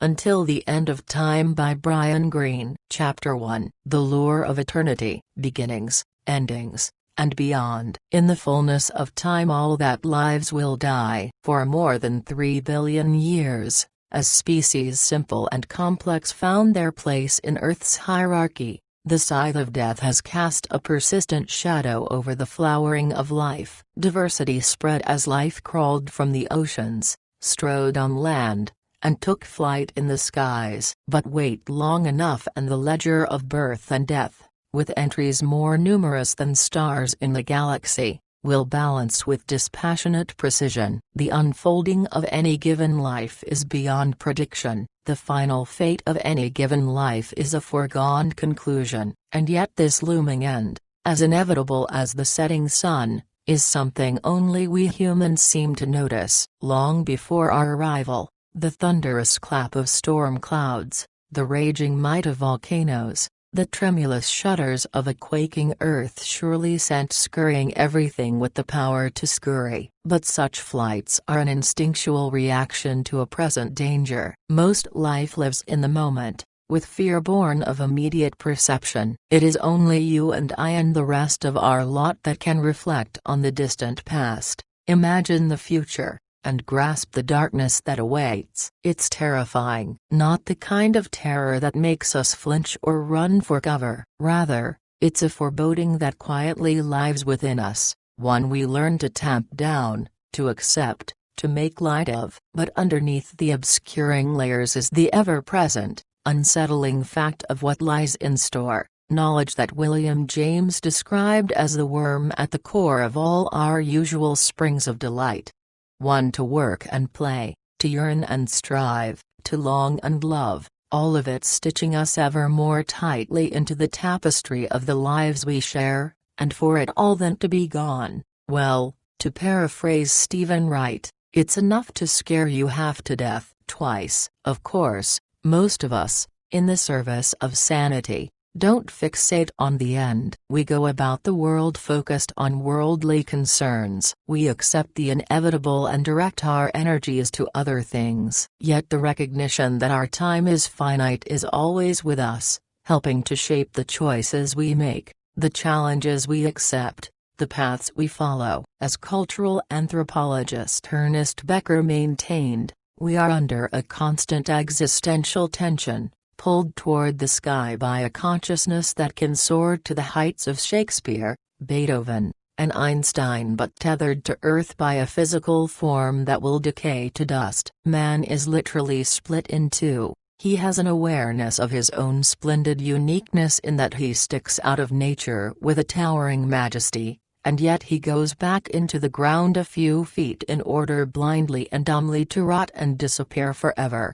Until the End of Time by Brain Greene. Chapter 1. The Lure of Eternity, Beginnings, Endings, and Beyond. In the fullness of time all that lives will die. For more than 3 billion years, as species simple and complex found their place in Earth's hierarchy, the scythe of death has cast a persistent shadow over the flowering of life. Diversity spread as life crawled from the oceans, strode on land, and took flight in the skies. But wait long enough and the ledger of birth and death, with entries more numerous than stars in the galaxy, will balance with dispassionate precision. The unfolding of any given life is beyond prediction, the final fate of any given life is a foregone conclusion, and yet this looming end, as inevitable as the setting sun, is something only we humans seem to notice. Long before our arrival, the thunderous clap of storm clouds, the raging might of volcanoes, the tremulous shudders of a quaking earth surely sent scurrying everything with the power to scurry. But such flights are an instinctual reaction to a present danger. Most life lives in the moment, with fear born of immediate perception. It is only you and I and the rest of our lot that can reflect on the distant past, imagine the future, and grasp the darkness that awaits. It's terrifying. Not the kind of terror that makes us flinch or run for cover. Rather, it's a foreboding that quietly lives within us, one we learn to tamp down, to accept, to make light of. But underneath the obscuring layers is the ever-present, unsettling fact of what lies in store, knowledge that William James described as the worm at the core of all our usual springs of delight. One to work and play, to yearn and strive, to long and love, all of it stitching us ever more tightly into the tapestry of the lives we share, and for it all then to be gone, well, to paraphrase Stephen Wright, it's enough to scare you half to death. Twice. Of course, most of us, in the service of sanity, don't fixate on the end. We go about the world focused on worldly concerns. We accept the inevitable and direct our energies to other things. Yet the recognition that our time is finite is always with us, helping to shape the choices we make, the challenges we accept, the paths we follow. As cultural anthropologist Ernest Becker maintained, we are under a constant existential tension, pulled toward the sky by a consciousness that can soar to the heights of Shakespeare, Beethoven, and Einstein, but tethered to earth by a physical form that will decay to dust. Man is literally split in two. He has an awareness of his own splendid uniqueness in that he sticks out of nature with a towering majesty, and yet he goes back into the ground a few feet in order blindly and dumbly to rot and disappear forever.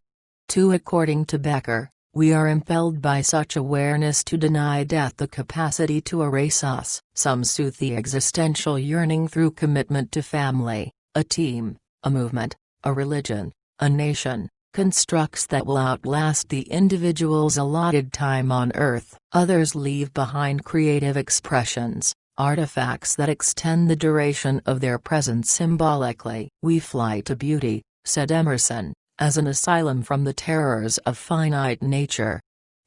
2. According to Becker, we are impelled by such awareness to deny death the capacity to erase us. Some soothe the existential yearning through commitment to family, a team, a movement, a religion, a nation, constructs that will outlast the individual's allotted time on Earth. Others leave behind creative expressions, artifacts that extend the duration of their presence symbolically. We fly to beauty, said Emerson, as an asylum from the terrors of finite nature.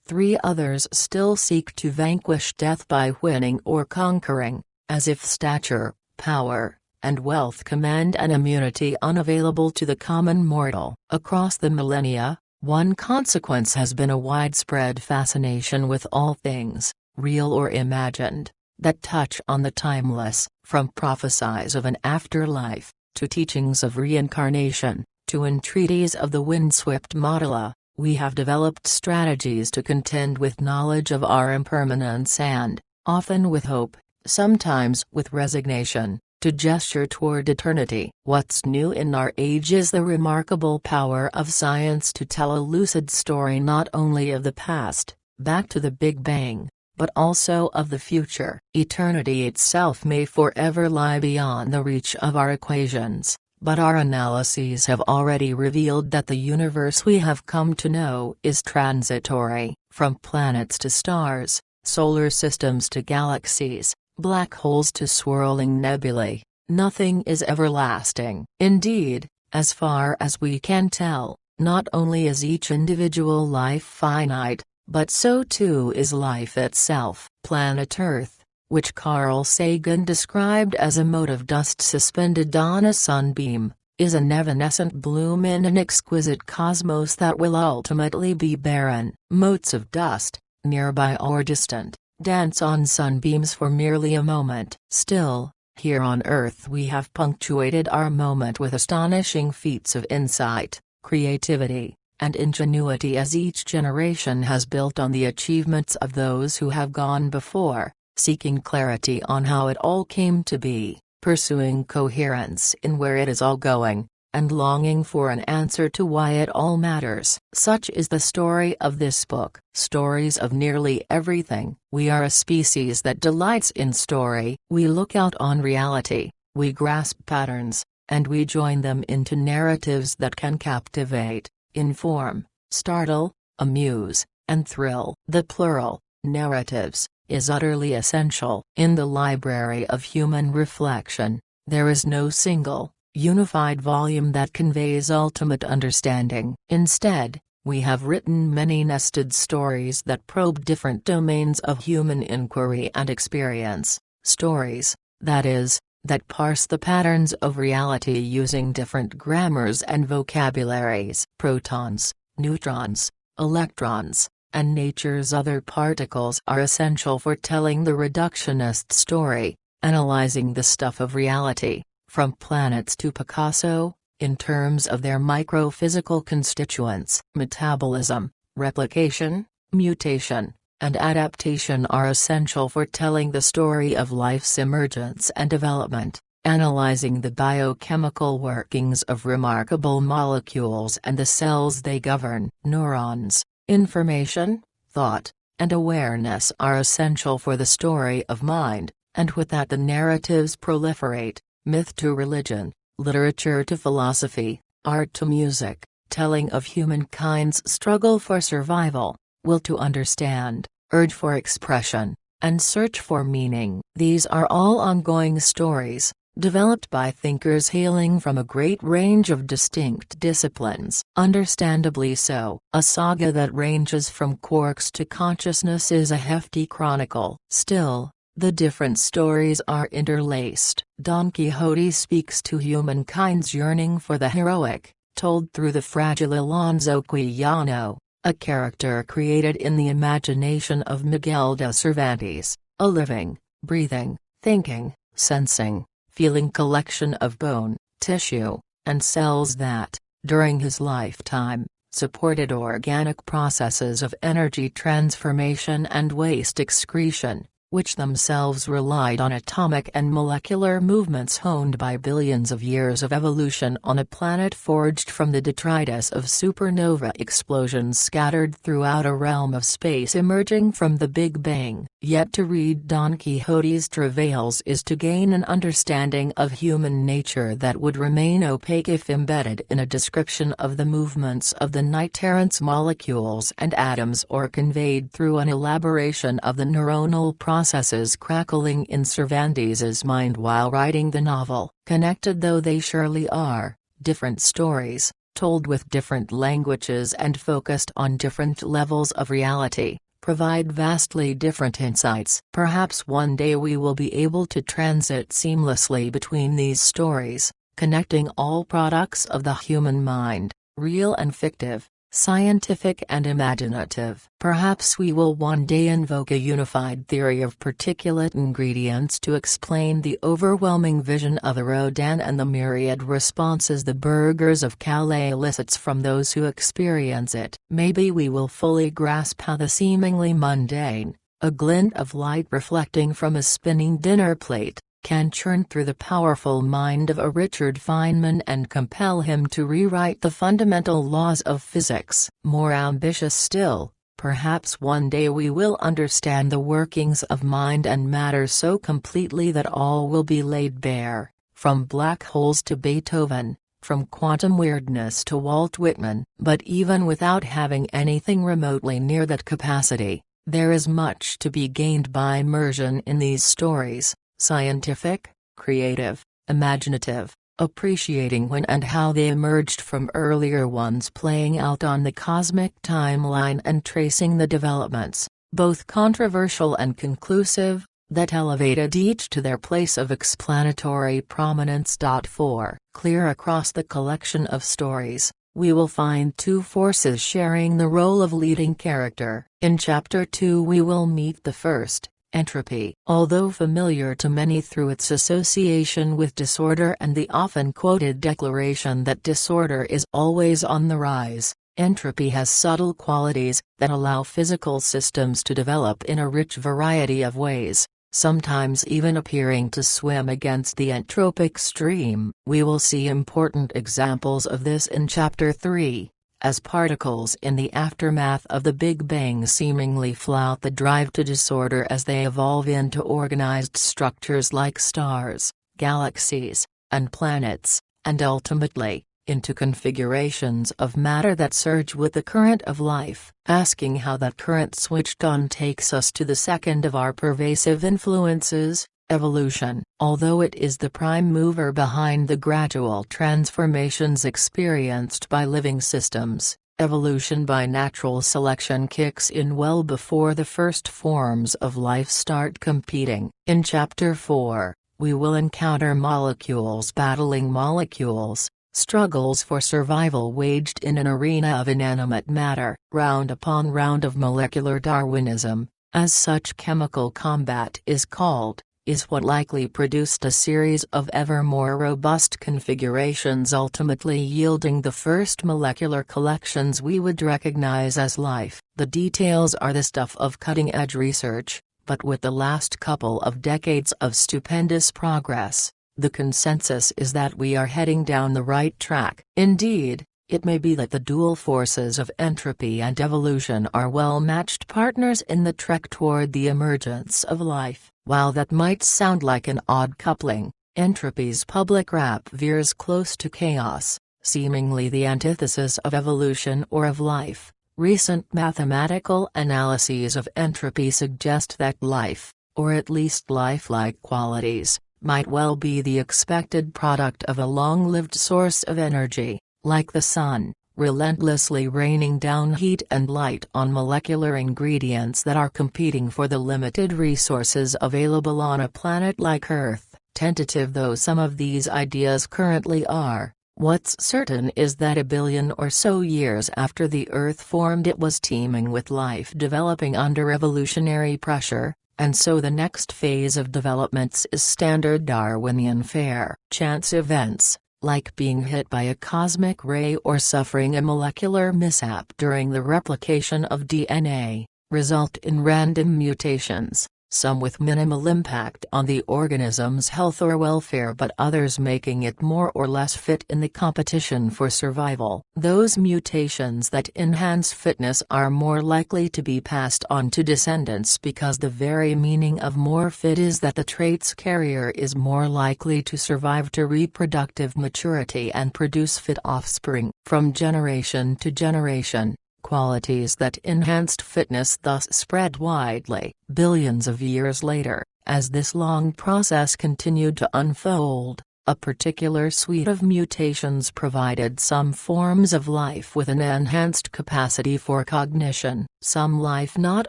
3. Others still seek to vanquish death by winning or conquering, as if stature, power, and wealth command an immunity unavailable to the common mortal. Across the millennia, one consequence has been a widespread fascination with all things, real or imagined, that touch on the timeless, from prophecies of an afterlife, to teachings of reincarnation, to entreaties of the windswept Madala. We have developed strategies to contend with knowledge of our impermanence and, often with hope, sometimes with resignation, to gesture toward eternity. What's new in our age is the remarkable power of science to tell a lucid story not only of the past, back to the Big Bang, but also of the future. Eternity itself may forever lie beyond the reach of our equations, but our analyses have already revealed that the universe we have come to know is transitory. From planets to stars, solar systems to galaxies, black holes to swirling nebulae, nothing is everlasting. Indeed, as far as we can tell, Not only is each individual life finite, but so too is life itself. Planet Earth, which Carl Sagan described as a mote of dust suspended on a sunbeam, is an evanescent bloom in an exquisite cosmos that will ultimately be barren. Motes of dust, nearby or distant, dance on sunbeams for merely a moment. Still, here on Earth we have punctuated our moment with astonishing feats of insight, creativity, and ingenuity as each generation has built on the achievements of those who have gone before, seeking clarity on how it all came to be, pursuing coherence in where it is all going, and longing for an answer to why it all matters. Such is the story of this book. Stories of nearly everything. We are a species that delights in story. We look out on reality, we grasp patterns, and we join them into narratives that can captivate, inform, startle, amuse, and thrill. The plural, narratives, is utterly essential. In the library of human reflection, there is no single, unified volume that conveys ultimate understanding. Instead, we have written many nested stories that probe different domains of human inquiry and experience. Stories, that is, that parse the patterns of reality using different grammars and vocabularies. Protons, neutrons, electrons, and nature's other particles are essential for telling the reductionist story, analyzing the stuff of reality, from planets to Picasso, in terms of their microphysical constituents. Metabolism, replication, mutation, and adaptation are essential for telling the story of life's emergence and development, analyzing the biochemical workings of remarkable molecules and the cells they govern. Neurons, information, thought, and awareness are essential for the story of mind, and with that the narratives proliferate, myth to religion, literature to philosophy, art to music, telling of humankind's struggle for survival, will to understand, urge for expression, and search for meaning. These are all ongoing stories, developed by thinkers hailing from a great range of distinct disciplines. Understandably so. A saga that ranges from quarks to consciousness is a hefty chronicle. Still, the different stories are interlaced. Don Quixote speaks to humankind's yearning for the heroic, told through the fragile Alonso Quijano, a character created in the imagination of Miguel de Cervantes, a living, breathing, thinking, sensing, feeling collection of bone, tissue, and cells that, during his lifetime, supported organic processes of energy transformation and waste excretion, which themselves relied on atomic and molecular movements honed by billions of years of evolution on a planet forged from the detritus of supernova explosions scattered throughout a realm of space emerging from the Big Bang. Yet to read Don Quixote's travails is to gain an understanding of human nature that would remain opaque if embedded in a description of the movements of the knight-errant's molecules and atoms or conveyed through an elaboration of the neuronal processes crackling in Cervantes's mind while writing the novel. Connected though they surely are, different stories, told with different languages and focused on different levels of reality, provide vastly different insights. Perhaps one day we will be able to transit seamlessly between these stories, connecting all products of the human mind, real and fictive, scientific and imaginative. Perhaps we will one day invoke a unified theory of particulate ingredients to explain the overwhelming vision of a Rodin and the myriad responses the burghers of Calais elicits from those who experience it. Maybe we will fully grasp how the seemingly mundane, a glint of light reflecting from a spinning dinner plate, can churn through the powerful mind of a Richard Feynman and compel him to rewrite the fundamental laws of physics. More ambitious still, perhaps one day we will understand the workings of mind and matter so completely that all will be laid bare, from black holes to Beethoven, from quantum weirdness to Walt Whitman. But even without having anything remotely near that capacity, there is much to be gained by immersion in these stories. Scientific, creative, imaginative, appreciating when and how they emerged from earlier ones playing out on the cosmic timeline and tracing the developments, both controversial and conclusive, that elevated each to their place of explanatory prominence. 4. Clear across the collection of stories, we will find two forces sharing the role of leading character. In Chapter 2 we will meet the first, entropy. Although familiar to many through its association with disorder and the often quoted declaration that disorder is always on the rise, entropy has subtle qualities that allow physical systems to develop in a rich variety of ways, sometimes even appearing to swim against the entropic stream. We will see important examples of this in Chapter 3, as particles in the aftermath of the Big Bang seemingly flout the drive to disorder as they evolve into organized structures like stars, galaxies, and planets, and ultimately, into configurations of matter that surge with the current of life. Asking how that current switched on takes us to the second of our pervasive influences, evolution. Although it is the prime mover behind the gradual transformations experienced by living systems, evolution by natural selection kicks in well before the first forms of life start competing. In Chapter 4, we will encounter molecules battling molecules, struggles for survival waged in an arena of inanimate matter. Round upon round of molecular Darwinism, as such chemical combat is called, is what likely produced a series of ever more robust configurations ultimately yielding the first molecular collections we would recognize as life. The details are the stuff of cutting-edge research, but with the last couple of decades of stupendous progress, the consensus is that we are heading down the right track. Indeed, it may be that the dual forces of entropy and evolution are well-matched partners in the trek toward the emergence of life. While that might sound like an odd coupling, entropy's public rap veers close to chaos, seemingly the antithesis of evolution or of life. Recent mathematical analyses of entropy suggest that life, or at least lifelike qualities, might well be the expected product of a long-lived source of energy, like the sun, relentlessly raining down heat and light on molecular ingredients that are competing for the limited resources available on a planet like Earth. Tentative though some of these ideas currently are, what's certain is that a billion or so years after the Earth formed it was teeming with life developing under evolutionary pressure, and so the next phase of developments is standard Darwinian fare. Chance events, like being hit by a cosmic ray or suffering a molecular mishap during the replication of DNA, result in random mutations, some with minimal impact on the organism's health or welfare but others making it more or less fit in the competition for survival. Those mutations that enhance fitness are more likely to be passed on to descendants because the very meaning of more fit is that the trait's carrier is more likely to survive to reproductive maturity and produce fit offspring. From generation to generation, qualities that enhanced fitness thus spread widely. Billions of years later, as this long process continued to unfold, a particular suite of mutations provided some forms of life with an enhanced capacity for cognition. Some life not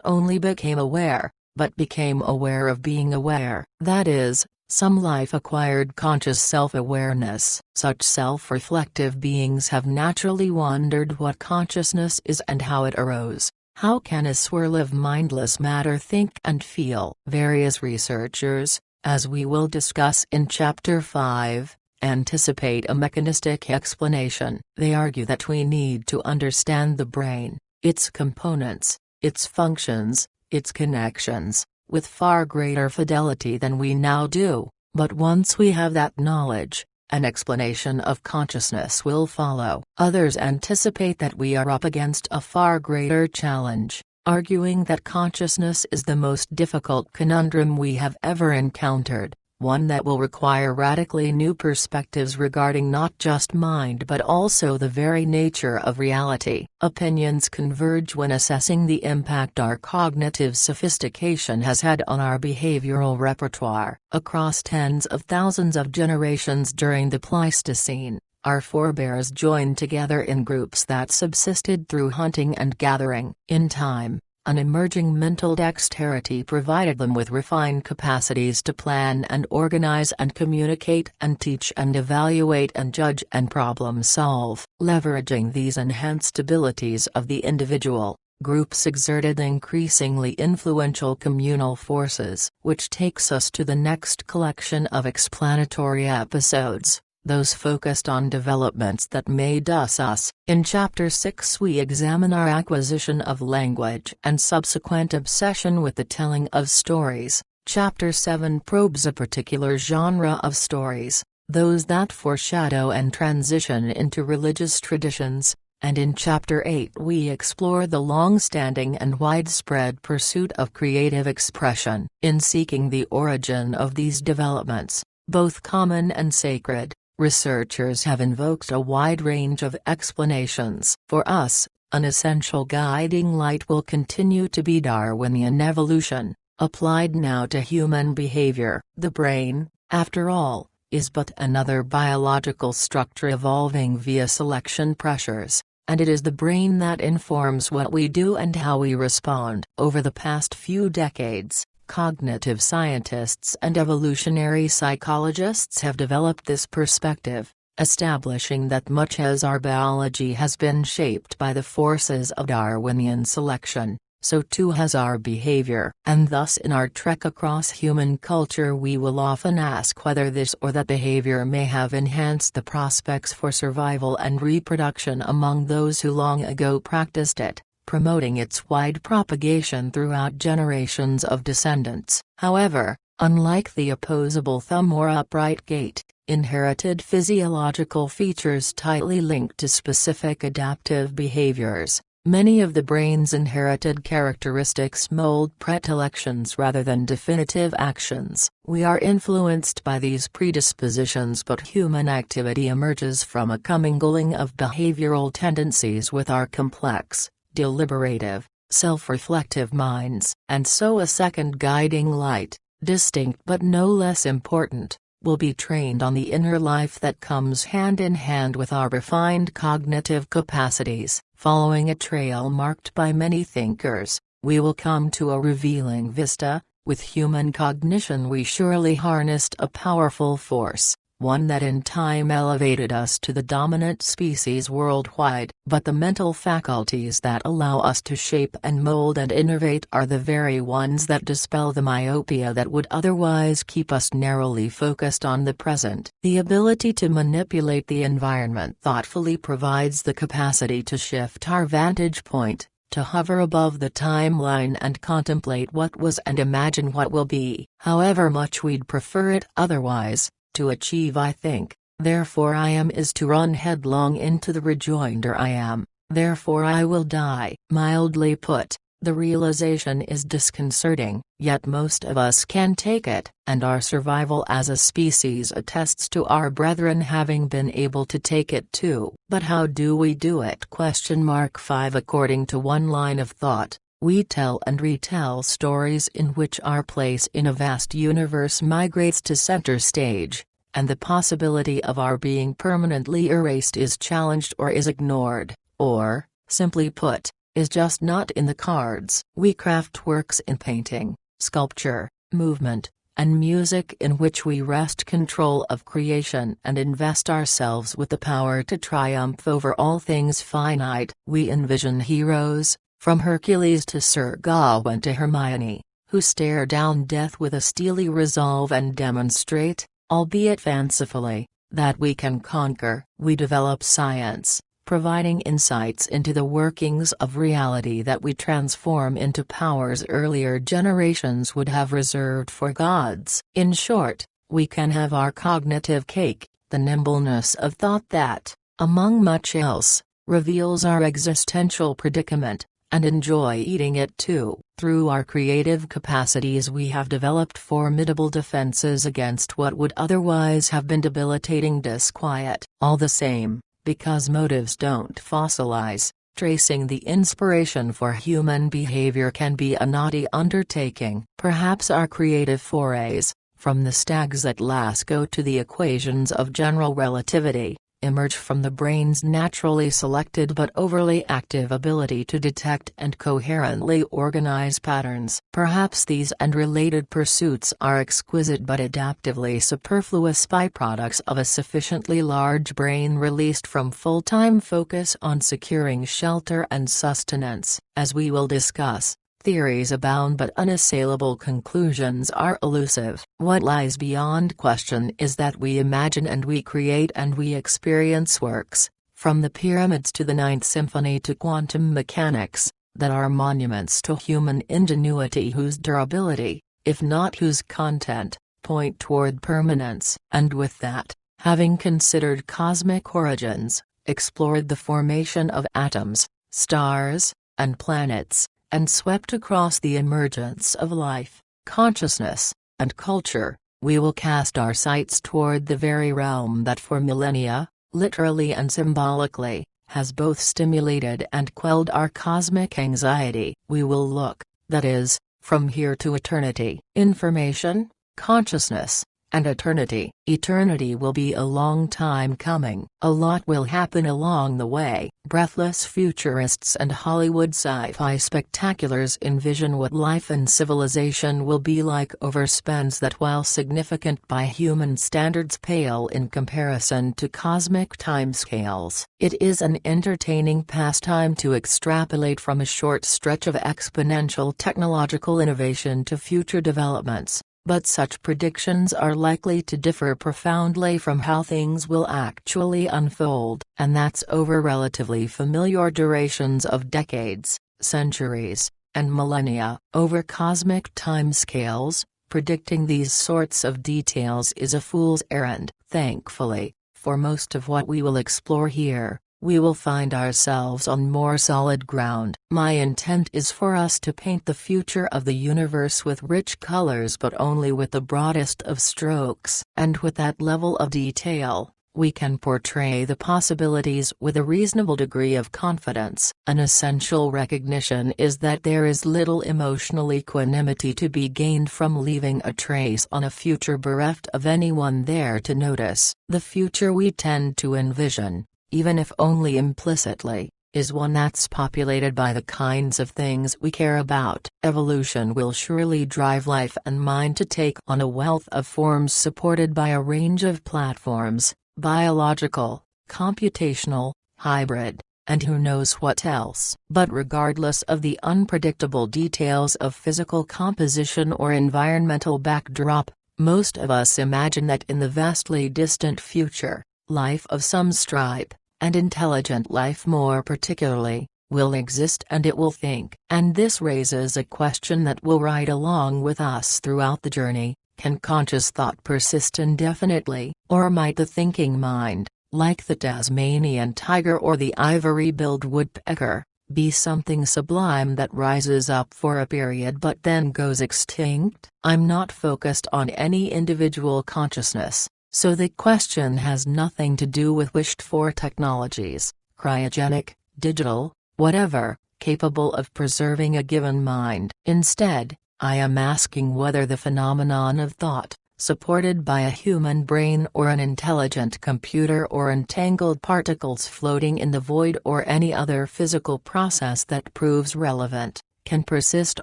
only became aware, but became aware of being aware. That is, some life acquired conscious self-awareness. Such self-reflective beings have naturally wondered what consciousness is and how it arose. How can a swirl of mindless matter think and feel? Various researchers, as we will discuss in Chapter 5, anticipate a mechanistic explanation. They argue that we need to understand the brain, its components, its functions, its connections, with far greater fidelity than we now do, but once we have that knowledge, an explanation of consciousness will follow. Others anticipate that we are up against a far greater challenge, arguing that consciousness is the most difficult conundrum we have ever encountered, one that will require radically new perspectives regarding not just mind but also the very nature of reality. Opinions converge when assessing the impact our cognitive sophistication has had on our behavioral repertoire. Across tens of thousands of generations during the Pleistocene, our forebears joined together in groups that subsisted through hunting and gathering. In time, an emerging mental dexterity provided them with refined capacities to plan and organize and communicate and teach and evaluate and judge and problem solve. Leveraging these enhanced abilities of the individual, groups exerted increasingly influential communal forces. Which takes us to the next collection of explanatory episodes, those focused on developments that made us us. In Chapter 6 we examine our acquisition of language and subsequent obsession with the telling of stories. Chapter 7 probes a particular genre of stories, those that foreshadow and transition into religious traditions, and in Chapter 8 we explore the long-standing and widespread pursuit of creative expression. In seeking the origin of these developments, both common and sacred, researchers have invoked a wide range of explanations. For us, an essential guiding light will continue to be Darwinian evolution, applied now to human behavior. The brain, after all, is but another biological structure evolving via selection pressures, and it is the brain that informs what we do and how we respond. Over the past few decades, cognitive scientists and evolutionary psychologists have developed this perspective, establishing that much as our biology has been shaped by the forces of Darwinian selection, so too has our behavior. And thus in our trek across human culture we will often ask whether this or that behavior may have enhanced the prospects for survival and reproduction among those who long ago practiced it, promoting its wide propagation throughout generations of descendants. However, unlike the opposable thumb or upright gait, inherited physiological features tightly linked to specific adaptive behaviors, many of the brain's inherited characteristics mold predilections rather than definitive actions. We are influenced by these predispositions, but human activity emerges from a commingling of behavioral tendencies with our complex, deliberative, self-reflective minds. And so a second guiding light, distinct but no less important, will be trained on the inner life that comes hand in hand with our refined cognitive capacities. Following a trail marked by many thinkers, we will come to a revealing vista. With human cognition we surely harnessed a powerful force, one that in time elevated us to the dominant species worldwide. But the mental faculties that allow us to shape and mold and innovate are the very ones that dispel the myopia that would otherwise keep us narrowly focused on the present. The ability to manipulate the environment thoughtfully provides the capacity to shift our vantage point, to hover above the timeline and contemplate what was and imagine what will be. However much we'd prefer it otherwise, to achieve I think, therefore I am is to run headlong into the rejoinder I am, therefore I will die. Mildly put, the realization is disconcerting, yet most of us can take it, and our survival as a species attests to our brethren having been able to take it too. But how do we do it? 5 According to one line of thought, we tell and retell stories in which our place in a vast universe migrates to center stage, and the possibility of our being permanently erased is challenged or is ignored, or, simply put, is just not in the cards. We craft works in painting, sculpture, movement, and music in which we wrest control of creation and invest ourselves with the power to triumph over all things finite. We envision heroes, from Hercules to Sir Gawain to Hermione, who stare down death with a steely resolve and demonstrate, albeit fancifully, that we can conquer. We develop science, providing insights into the workings of reality that we transform into powers earlier generations would have reserved for gods. In short, we can have our cognitive cake, the nimbleness of thought that, among much else, reveals our existential predicament, and enjoy eating it too. Through our creative capacities we have developed formidable defenses against what would otherwise have been debilitating disquiet. All the same, because motives don't fossilize, tracing the inspiration for human behavior can be a knotty undertaking. Perhaps our creative forays, from the stags at Lascaux to the equations of general relativity, emerge from the brain's naturally selected but overly active ability to detect and coherently organize patterns. Perhaps these and related pursuits are exquisite but adaptively superfluous byproducts of a sufficiently large brain released from full-time focus on securing shelter and sustenance. As we will discuss, theories abound but unassailable conclusions are elusive. What lies beyond question is that we imagine and we create and we experience works, from the pyramids to the Ninth Symphony to quantum mechanics, that are monuments to human ingenuity whose durability, if not whose content, point toward permanence. And with that, having considered cosmic origins, explored the formation of atoms, stars, and planets, and swept across the emergence of life, consciousness, and culture, we will cast our sights toward the very realm that for millennia, literally and symbolically, has both stimulated and quelled our cosmic anxiety. We will look, that is, from here to eternity. Information, consciousness, and eternity. Eternity will be a long time coming. A lot will happen along the way. Breathless futurists and Hollywood sci-fi spectaculars envision what life and civilization will be like over spans that, while significant by human standards, pale in comparison to cosmic timescales. It is an entertaining pastime to extrapolate from a short stretch of exponential technological innovation to future developments. But such predictions are likely to differ profoundly from how things will actually unfold, and that's over relatively familiar durations of decades, centuries, and millennia. Over cosmic timescales, predicting these sorts of details is a fool's errand. Thankfully, for most of what we will explore here, we will find ourselves on more solid ground. My intent is for us to paint the future of the universe with rich colors but only with the broadest of strokes. And with that level of detail, we can portray the possibilities with a reasonable degree of confidence. An essential recognition is that there is little emotional equanimity to be gained from leaving a trace on a future bereft of anyone there to notice. The future we tend to envision, even if only implicitly, is one that's populated by the kinds of things we care about. Evolution will surely drive life and mind to take on a wealth of forms supported by a range of platforms, biological, computational, hybrid, and who knows what else. But regardless of the unpredictable details of physical composition or environmental backdrop, most of us imagine that in the vastly distant future, life of some stripe, and intelligent life more particularly, will exist and it will think. And this raises a question that will ride along with us throughout the journey: can conscious thought persist indefinitely, or might the thinking mind, like the Tasmanian tiger or the ivory-billed woodpecker, be something sublime that rises up for a period but then goes extinct? I'm not focused on any individual consciousness, so the question has nothing to do with wished-for technologies, cryogenic, digital, whatever, capable of preserving a given mind. Instead, I am asking whether the phenomenon of thought, supported by a human brain or an intelligent computer or entangled particles floating in the void or any other physical process that proves relevant, can persist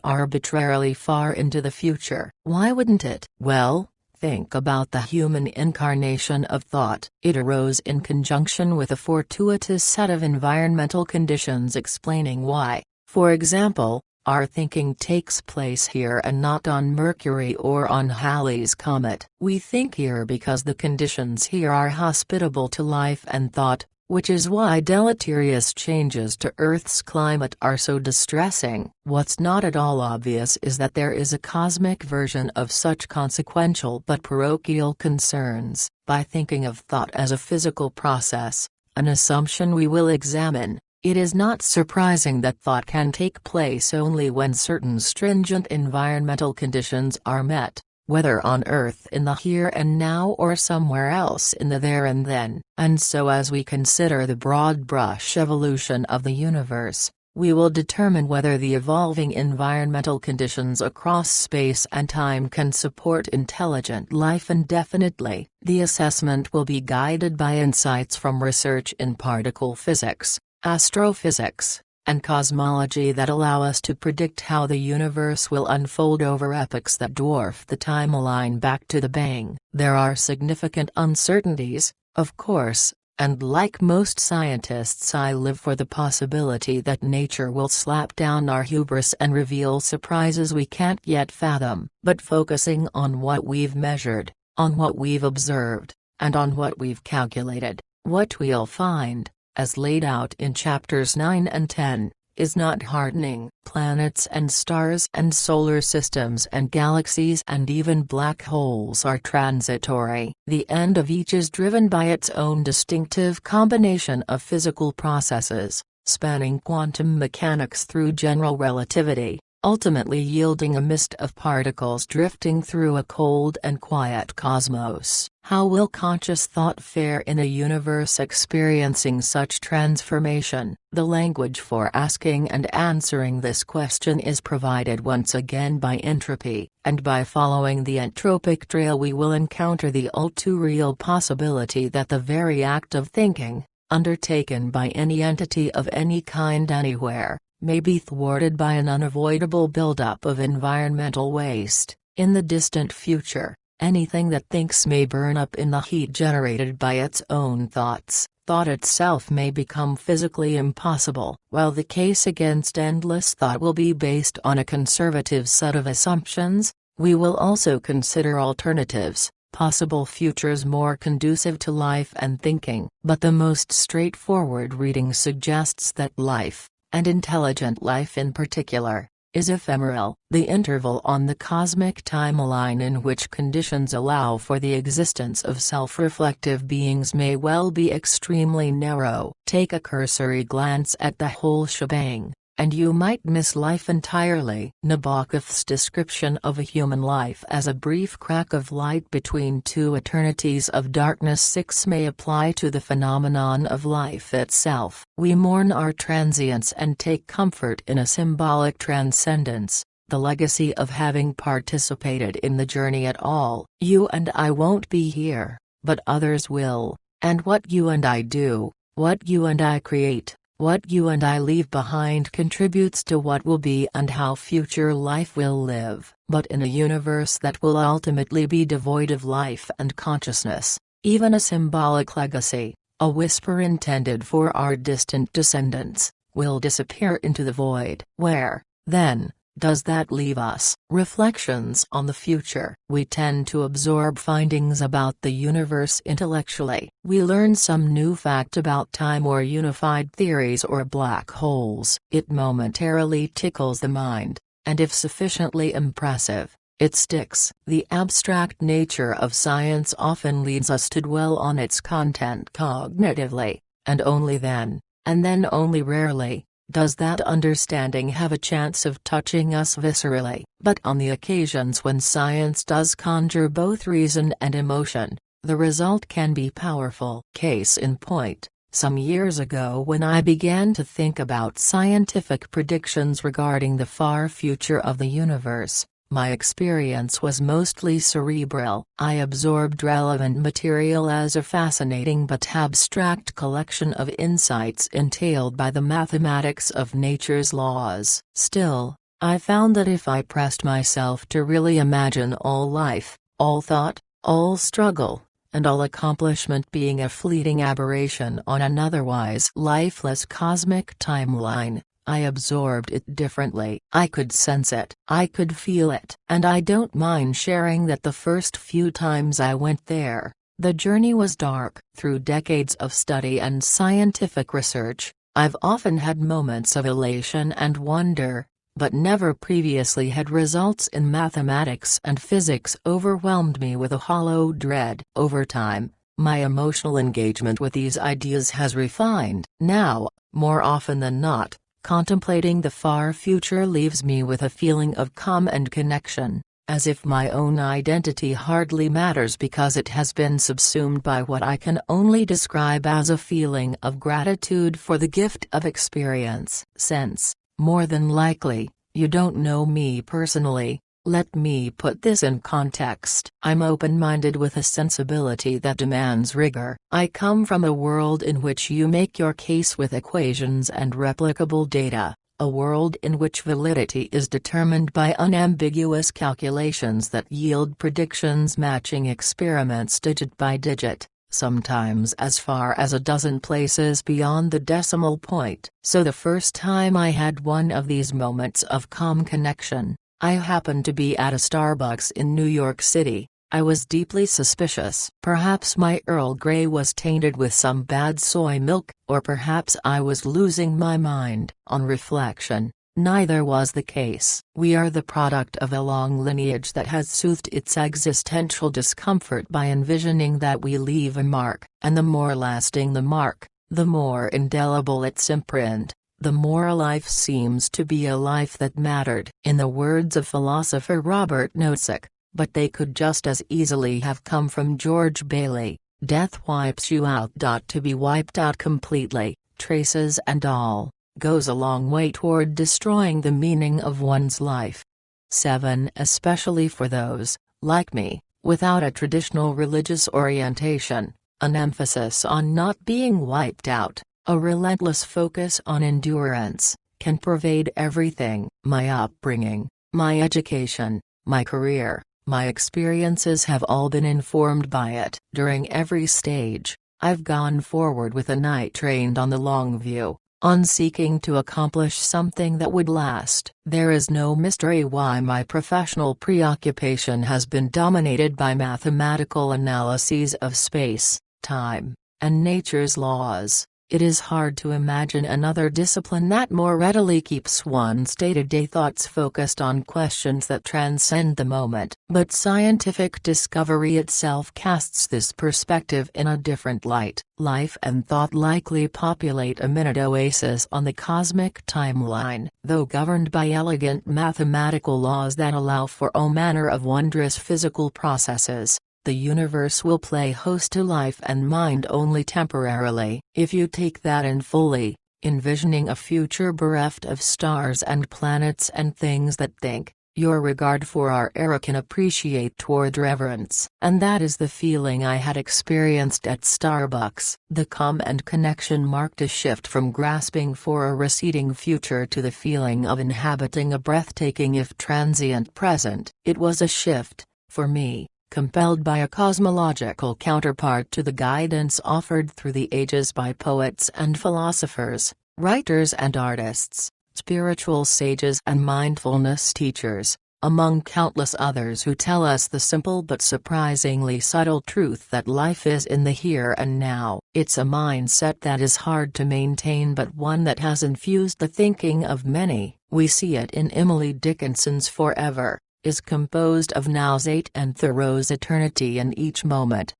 arbitrarily far into the future. Why wouldn't it? Well, think about the human incarnation of thought. It arose in conjunction with a fortuitous set of environmental conditions explaining why, for example, our thinking takes place here and not on Mercury or on Halley's Comet. We think here because the conditions here are hospitable to life and thought, which is why deleterious changes to Earth's climate are so distressing. What's not at all obvious is that there is a cosmic version of such consequential but parochial concerns. By thinking of thought as a physical process, an assumption we will examine, It is not surprising that thought can take place only when certain stringent environmental conditions are met, whether on Earth in the here and now or somewhere else in the there and then. And so as we consider the broad brush evolution of the universe, we will determine whether the evolving environmental conditions across space and time can support intelligent life indefinitely. The assessment will be guided by insights from research in particle physics, astrophysics, and cosmology that allow us to predict how the universe will unfold over epochs that dwarf the timeline back to the Bang. There are significant uncertainties, of course, and like most scientists I live for the possibility that nature will slap down our hubris and reveal surprises we can't yet fathom. But focusing on what we've measured, on what we've observed, and on what we've calculated, what we'll find, as laid out in chapters 9 and 10, is not heartening. Planets and stars and solar systems and galaxies and even black holes are transitory. The end of each is driven by its own distinctive combination of physical processes, spanning quantum mechanics through general relativity, ultimately yielding a mist of particles drifting through a cold and quiet cosmos. How will conscious thought fare in a universe experiencing such transformation? The language for asking and answering this question is provided once again by entropy, and by following the entropic trail we will encounter the all-too-real possibility that the very act of thinking, undertaken by any entity of any kind anywhere, may be thwarted by an unavoidable buildup of environmental waste. In the distant future, anything that thinks may burn up in the heat generated by its own thoughts. Thought itself may become physically impossible. While the case against endless thought will be based on a conservative set of assumptions, we will also consider alternatives, possible futures more conducive to life and thinking. But the most straightforward reading suggests that life, and intelligent life in particular, is ephemeral. The interval on the cosmic timeline in which conditions allow for the existence of self-reflective beings may well be extremely narrow. Take a cursory glance at the whole shebang, and you might miss life entirely. Nabokov's description of a human life as a brief crack of light between two eternities of darkness 6 may apply to the phenomenon of life itself. We mourn our transience and take comfort in a symbolic transcendence, the legacy of having participated in the journey at all. You and I won't be here, but others will, and what you and I do, what you and I create, what you and I leave behind contributes to what will be and how future life will live. But in a universe that will ultimately be devoid of life and consciousness, even a symbolic legacy, a whisper intended for our distant descendants, will disappear into the void. Where, then, does that leave us? Reflections on the future. We tend to absorb findings about the universe intellectually. We learn some new fact about time or unified theories or black holes. It momentarily tickles the mind, and if sufficiently impressive, it sticks. The abstract nature of science often leads us to dwell on its content cognitively, and only then, and then only rarely, does that understanding have a chance of touching us viscerally. But on the occasions when science does conjure both reason and emotion, the result can be powerful. Case in point, some years ago when I began to think about scientific predictions regarding the far future of the universe, my experience was mostly cerebral. I absorbed relevant material as a fascinating but abstract collection of insights entailed by the mathematics of nature's laws. Still, I found that if I pressed myself to really imagine all life, all thought, all struggle, and all accomplishment being a fleeting aberration on an otherwise lifeless cosmic timeline, I absorbed it differently. I could sense it. I could feel it. And I don't mind sharing that the first few times I went there, the journey was dark. Through decades of study and scientific research, I've often had moments of elation and wonder, but never previously had results in mathematics and physics overwhelmed me with a hollow dread. Over time, my emotional engagement with these ideas has refined. Now, More often than not, contemplating the far future leaves me with a feeling of calm and connection, as if my own identity hardly matters because it has been subsumed by what I can only describe as a feeling of gratitude for the gift of experience. Since, more than likely, you don't know me personally, let me put this in context. I'm open-minded with a sensibility that demands rigor. I come from a world in which you make your case with equations and replicable data, a world in which validity is determined by unambiguous calculations that yield predictions matching experiments digit by digit, sometimes as far as a dozen places beyond the decimal point. So the first time I had one of these moments of calm connection, I happened to be at a Starbucks in New York City. I was deeply suspicious. Perhaps my Earl Grey was tainted with some bad soy milk, or perhaps I was losing my mind. On reflection, neither was the case. We are the product of a long lineage that has soothed its existential discomfort by envisioning that we leave a mark, and the more lasting the mark, the more indelible its imprint, the more a life seems to be a life that mattered. In the words of philosopher Robert Nozick, but they could just as easily have come from George Bailey, death wipes you out. To be wiped out completely, traces and all, goes a long way toward destroying the meaning of one's life. 7. Especially for those, like me, without a traditional religious orientation, an emphasis on not being wiped out, a relentless focus on endurance, can pervade everything. My upbringing, my education, my career, my experiences have all been informed by it. During every stage, I've gone forward with an eye trained on the long view, on seeking to accomplish something that would last. There is no mystery why my professional preoccupation has been dominated by mathematical analyses of space, time, and nature's laws. It is hard to imagine another discipline that more readily keeps one's day-to-day thoughts focused on questions that transcend the moment. But scientific discovery itself casts this perspective in a different light. Life and thought likely populate a minute oasis on the cosmic timeline. Though governed by elegant mathematical laws that allow for all manner of wondrous physical processes, the universe will play host to life and mind only temporarily. If you take that in fully, envisioning a future bereft of stars and planets and things that think, your regard for our era can appreciate toward reverence. And that is the feeling I had experienced at Starbucks. The calm and connection marked a shift from grasping for a receding future to the feeling of inhabiting a breathtaking if transient present. It was a shift, for me, compelled by a cosmological counterpart to the guidance offered through the ages by poets and philosophers, writers and artists, spiritual sages and mindfulness teachers, among countless others who tell us the simple but surprisingly subtle truth that life is in the here and now. It's a mindset that is hard to maintain but one that has infused the thinking of many. We see it in Emily Dickinson's Forever is composed of now's and Thoreau's eternity in each moment.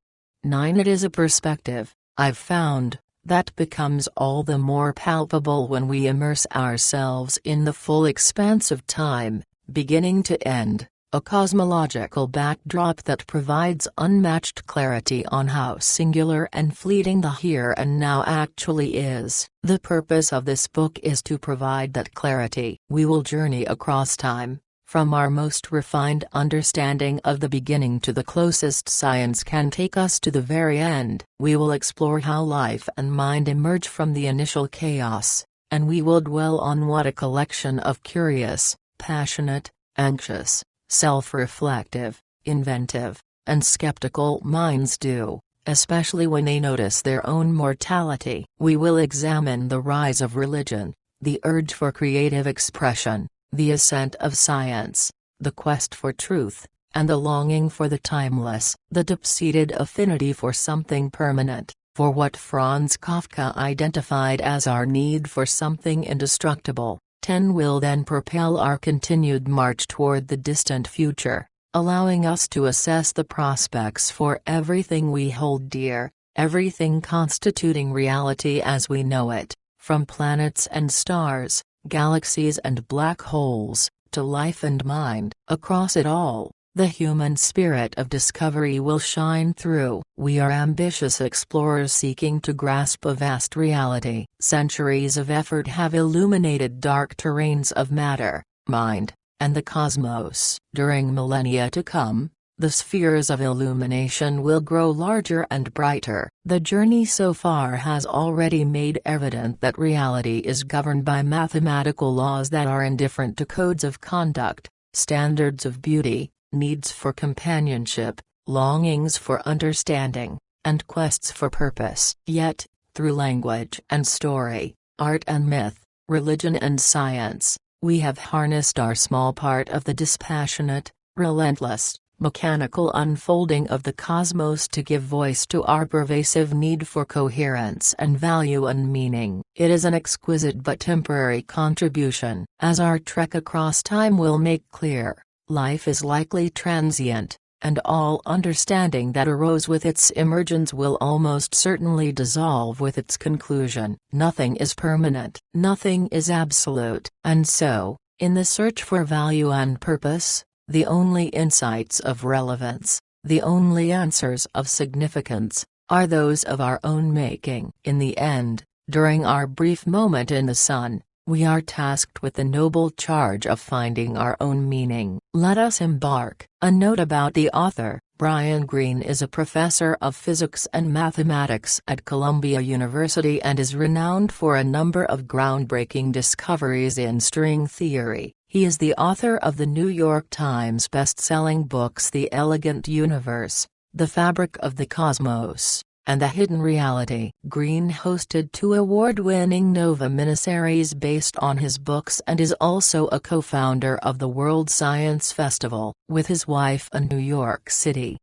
9. It is a perspective, I've found, that becomes all the more palpable when we immerse ourselves in the full expanse of time, beginning to end, a cosmological backdrop that provides unmatched clarity on how singular and fleeting the here and now actually is. The purpose of this book is to provide that clarity. We will journey across time, from our most refined understanding of the beginning to the closest science can take us to the very end. We will explore how life and mind emerge from the initial chaos, and we will dwell on what a collection of curious, passionate, anxious, self-reflective, inventive, and skeptical minds do, especially when they notice their own mortality. We will examine the rise of religion, the urge for creative expression, the ascent of science, the quest for truth, and the longing for the timeless, the deep-seated affinity for something permanent, for what Franz Kafka identified as our need for something indestructible. 10 will then propel our continued march toward the distant future, allowing us to assess the prospects for everything we hold dear, everything constituting reality as we know it, From planets and stars, galaxies and black holes, to life and mind. Across it all, the human spirit of discovery will shine through. We are ambitious explorers seeking to grasp a vast reality. Centuries of effort have illuminated dark terrains of matter, mind, and the cosmos. During millennia to come, the spheres of illumination will grow larger and brighter. The journey so far has already made evident that reality is governed by mathematical laws that are indifferent to codes of conduct, standards of beauty, needs for companionship, longings for understanding, and quests for purpose. Yet, through language and story, art and myth, religion and science, we have harnessed our small part of the dispassionate, relentless, mechanical unfolding of the cosmos to give voice to our pervasive need for coherence and value and meaning. It is an exquisite but temporary contribution. As our trek across time will make clear, life is likely transient, and all understanding that arose with its emergence will almost certainly dissolve with its conclusion. Nothing is permanent. Nothing is absolute. And so, in the search for value and purpose, the only insights of relevance, the only answers of significance, are those of our own making. In the end, during our brief moment in the sun, we are tasked with the noble charge of finding our own meaning. Let us embark. A note about the author: Brain Greene is a professor of physics and mathematics at Columbia University and is renowned for a number of groundbreaking discoveries in string theory. He is the author of the New York Times best-selling books The Elegant Universe, The Fabric of the Cosmos, and The Hidden Reality. Greene hosted 2 award-winning Nova miniseries based on his books and is also a co-founder of the World Science Festival. With his wife in New York City,